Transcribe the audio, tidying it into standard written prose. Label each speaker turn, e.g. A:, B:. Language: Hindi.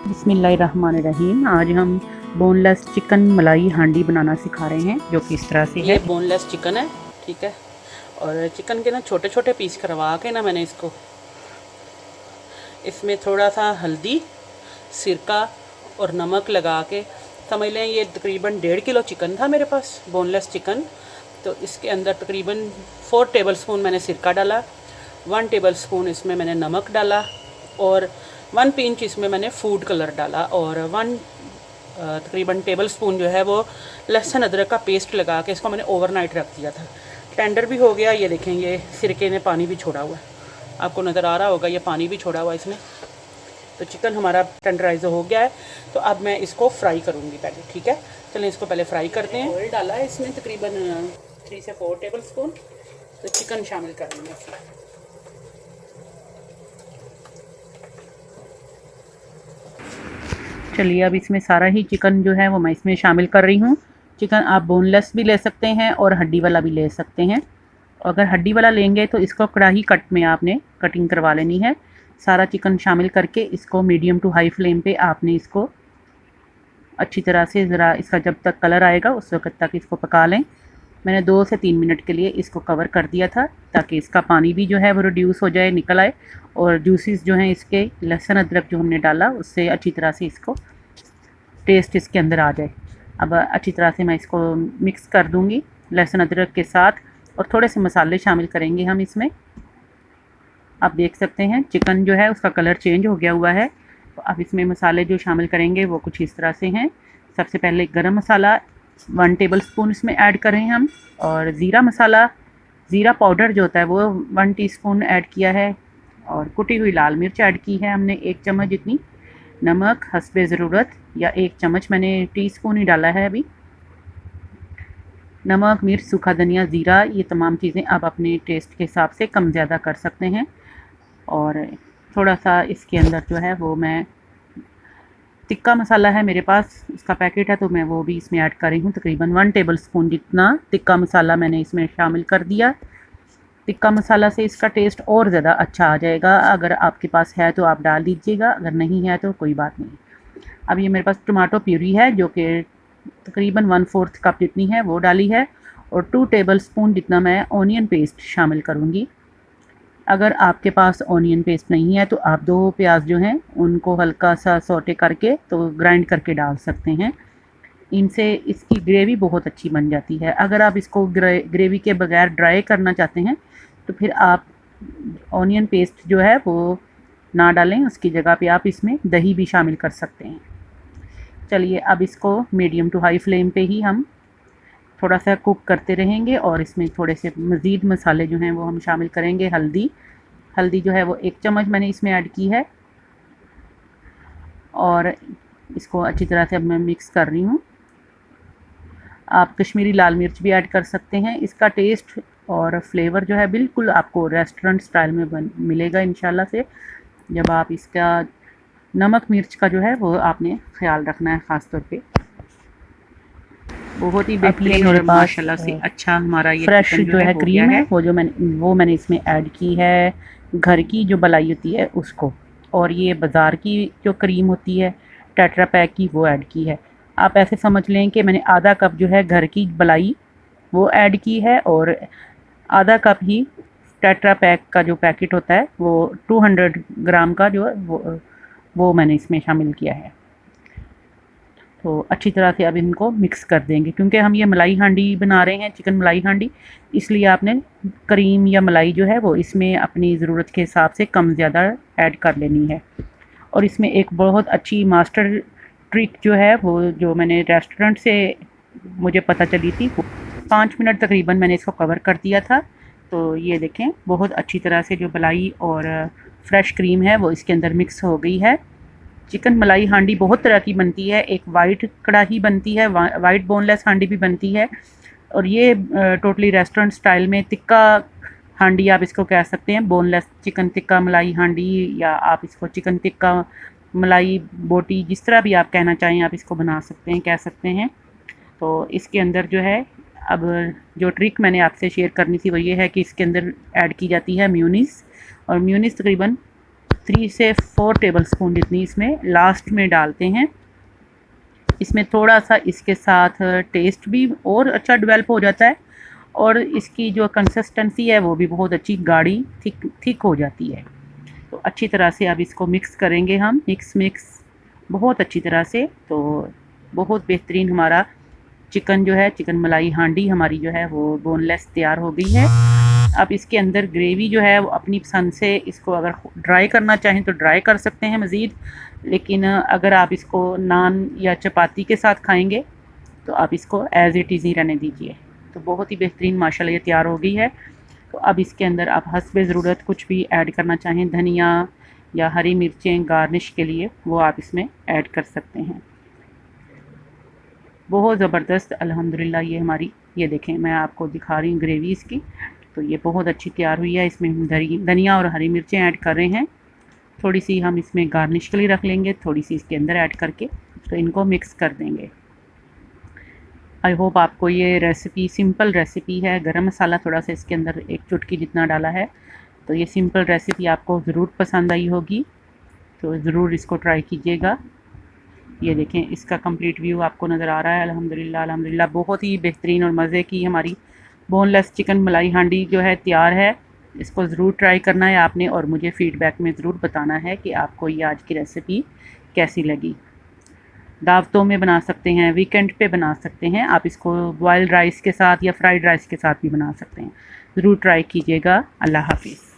A: बिस्मिल्लाहिर्रहमानिर्रहीम। आज हम बोनलेस चिकन मलाई हांडी बनाना सिखा रहे हैं, जो कि इस तरह से है।
B: ये बोनलेस चिकन है, ठीक है। और चिकन के ना छोटे छोटे पीस करवा के ना मैंने इसमें थोड़ा सा हल्दी, सिरका और नमक लगा के, समझ लें ये तकरीबन 1.5 किलो चिकन था मेरे पास, बोनलेस चिकन। तो इसके अंदर तकरीबन 4 टेबलस्पून मैंने सिरका डाला, 1 टेबलस्पून इसमें मैंने नमक डाला और 1 पिंच इसमें मैंने फूड कलर डाला और 1 तकरीबन टेबलस्पून जो है वो लहसुन अदरक का पेस्ट लगा के इसको मैंने ओवरनाइट रख दिया था। टेंडर भी हो गया। ये देखें, ये सिरके ने पानी भी छोड़ा हुआ है, आपको नज़र आ रहा होगा, ये पानी भी छोड़ा हुआ है इसमें। तो चिकन हमारा टेंडराइज हो गया है। तो अब मैं इसको फ्राई करूँगी पहले, ठीक है। चलें इसको पहले फ्राई करते हैं। ऑयल डाला है इसमें तकरीबन 3 से 4 टेबलस्पून। तो चिकन शामिल कर लेंगे इसमें।
A: चलिए अब इसमें सारा ही चिकन जो है वो मैं इसमें शामिल कर रही हूँ। चिकन आप बोनलेस भी ले सकते हैं और हड्डी वाला भी ले सकते हैं। अगर हड्डी वाला लेंगे तो इसको कढ़ाई कट में आपने कटिंग करवा लेनी है। सारा चिकन शामिल करके इसको मीडियम टू हाई फ्लेम पे आपने इसको अच्छी तरह से ज़रा इसका जब तक कलर आएगा उस वक्त तक इसको पका लें। मैंने 2 से 3 मिनट के लिए इसको कवर कर दिया था ताकि इसका पानी भी जो है वो रिड्यूस हो जाए, निकल आए, और जूसेस जो हैं इसके लहसुन अदरक जो हमने डाला उससे अच्छी तरह से इसको टेस्ट इसके अंदर आ जाए। अब अच्छी तरह से मैं इसको मिक्स कर दूंगी लहसुन अदरक के साथ, और थोड़े से मसाले शामिल करेंगे हम इसमें। आप देख सकते हैं चिकन जो है उसका कलर चेंज हो गया हुआ है। तो अब इसमें मसाले जो शामिल करेंगे वो कुछ इस तरह से हैं। सबसे पहले गरम मसाला 1 टेबलस्पून इसमें ऐड करें हम, और ज़ीरा मसाला, ज़ीरा पाउडर जो होता है वो 1 टीस्पून ऐड किया है, और कुटी हुई लाल मिर्च ऐड की है हमने 1 चम्मच जितनी। नमक हस्बे ज़रूरत, या 1 चम्मच, मैंने टीस्पून ही डाला है अभी। नमक, मिर्च, सूखा धनिया, ज़ीरा, ये तमाम चीज़ें आप अपने टेस्ट के हिसाब से कम ज़्यादा कर सकते हैं। और थोड़ा सा इसके अंदर जो है वो मैं टिक्का मसाला है मेरे पास, उसका पैकेट है, तो मैं वो भी इसमें ऐड कर रही हूँ। तकरीबन 1 टेबलस्पून जितना टिक्का मसाला मैंने इसमें शामिल कर दिया। टिक्का मसाला से इसका टेस्ट और ज़्यादा अच्छा आ जाएगा। अगर आपके पास है तो आप डाल दीजिएगा, अगर नहीं है तो कोई बात नहीं। अब ये मेरे पास टमाटो प्यूरी है जो कि तकरीबन 1/4 कप जितनी है वो डाली है, और 2 टेबलस्पून जितना मैं ऑनियन पेस्ट शामिल करूँगी। अगर आपके पास ऑनियन पेस्ट नहीं है तो आप 2 प्याज जो हैं उनको हल्का सा सौटे करके तो ग्राइंड करके डाल सकते हैं। इनसे इसकी ग्रेवी बहुत अच्छी बन जाती है। अगर आप इसको ग्रेवी के बगैर ड्राई करना चाहते हैं तो फिर आप ऑनियन पेस्ट जो है वो ना डालें, उसकी जगह पे आप इसमें दही भी शामिल कर सकते हैं। चलिए अब इसको मीडियम टू हाई फ्लेम पे ही हम थोड़ा सा कुक करते रहेंगे, और इसमें थोड़े से मज़ीद मसाले जो हैं वो हम शामिल करेंगे। हल्दी जो है वो 1 चम्मच मैंने इसमें ऐड की है, और इसको अच्छी तरह से अब मैं मिक्स कर रही हूँ। आप कश्मीरी लाल मिर्च भी ऐड कर सकते हैं। इसका टेस्ट और फ्लेवर जो है बिल्कुल आपको रेस्टोरेंट स्टाइल में मिलेगा इंशाल्लाह से। जब आप इसका नमक मिर्च का जो है वो आपने ख्याल रखना है ख़ास तौर पे। बहुत ही बेहतरीन और माशाल्लाह से अच्छा हमारा ये फ्रेश जो है क्रीम है वो मैंने इसमें ऐड की है, घर की जो मलाई होती है उसको, और ये बाज़ार की जो क्रीम होती है टेट्रा पैक की वो ऐड की है। आप ऐसे समझ लें कि मैंने आधा कप जो है घर की मलाई वो ऐड की है, और आधा कप ही टेट्रा पैक का जो पैकेट होता है वो 200 ग्राम का जो है वो मैंने इसमें शामिल किया है। तो अच्छी तरह से अब इनको मिक्स कर देंगे, क्योंकि हम ये मलाई हांडी बना रहे हैं, चिकन मलाई हांडी, इसलिए आपने क्रीम या मलाई जो है वो इसमें अपनी ज़रूरत के हिसाब से कम ज़्यादा ऐड कर लेनी है। और इसमें एक बहुत अच्छी मास्टर ट्रिक जो है वो जो मैंने रेस्टोरेंट से मुझे पता चली थी, 5 मिनट तकरीबन मैंने इसको कवर कर दिया था। तो ये देखें बहुत अच्छी तरह से जो मलाई और फ्रेश क्रीम है वो इसके अंदर मिक्स हो गई है। चिकन मलाई हांडी बहुत तरह की बनती है, एक वाइट कढ़ाई बनती है, वाइट बोनलेस हांडी भी बनती है, और ये टोटली रेस्टोरेंट स्टाइल में तिक्का हांडी आप इसको कह सकते हैं। बोनलेस चिकन टिक्का मलाई हांडी, या आप इसको चिकन टिक्का मलाई बोटी, जिस तरह भी आप कहना चाहें आप इसको बना सकते हैं, कह सकते हैं। तो इसके अंदर जो है अब जो ट्रिक मैंने आपसे शेयर करनी थी वो ये है कि इसके अंदर ऐड की जाती है म्यूनीस, और म्यूनीस तकरीबन 3 से 4 टेबलस्पून जितनी इसमें लास्ट में डालते हैं। इसमें थोड़ा सा इसके साथ टेस्ट भी और अच्छा डेवलप हो जाता है और इसकी जो कंसिस्टेंसी है वो भी बहुत अच्छी गाढ़ी थिक हो जाती है। तो अच्छी तरह से अब इसको मिक्स करेंगे हम, मिक्स बहुत अच्छी तरह से। तो बहुत बेहतरीन हमारा चिकन जो है, चिकन मलाई हांडी हमारी जो है वो बोनलेस तैयार हो गई है। अब इसके अंदर ग्रेवी जो है वो अपनी पसंद से, इसको अगर ड्राई करना चाहें तो ड्राई कर सकते हैं मज़ीद, लेकिन अगर आप इसको नान या चपाती के साथ खाएंगे तो आप इसको एज़ इट इज़ ही रहने दीजिए। तो बहुत ही बेहतरीन माशाल्लाह ये तैयार हो गई है। तो अब इसके अंदर आप हस्बे ज़रूरत कुछ भी ऐड करना चाहें, धनिया या हरी मिर्चें गार्निश के लिए, वो आप इसमें ऐड कर सकते हैं। बहुत ज़बरदस्त अल्हम्दुलिल्लाह ये हमारी, ये देखें मैं आपको दिखा रही हूँ ग्रेवी इसकी, तो ये बहुत अच्छी तैयार हुई है। इसमें हम धनिया और हरी मिर्चें ऐड कर रहे हैं, थोड़ी सी हम इसमें गार्निश के लिए रख लेंगे, थोड़ी सी इसके अंदर ऐड करके तो इनको मिक्स कर देंगे। आई होप आपको ये रेसिपी, सिंपल रेसिपी है, गरम मसाला थोड़ा सा इसके अंदर एक चुटकी जितना डाला है, तो ये सिंपल रेसिपी आपको ज़रूर पसंद आई होगी। तो ज़रूर इसको ट्राई कीजिएगा। ये देखें इसका कंप्लीट व्यू आपको नज़र आ रहा है। अल्हम्दुलिल्लाह बहुत ही बेहतरीन और मज़े की हमारी बोनलेस चिकन मलाई हांडी जो है तैयार है। इसको ज़रूर ट्राई करना है आपने और मुझे फ़ीडबैक में ज़रूर बताना है कि आपको ये आज की रेसिपी कैसी लगी। दावतों में बना सकते हैं, वीकेंड पे बना सकते हैं, आप इसको बॉयल्ड राइस के साथ या फ्राइड राइस के साथ भी बना सकते हैं। ज़रूर ट्राई कीजिएगा। अल्लाह हाफ़िज़।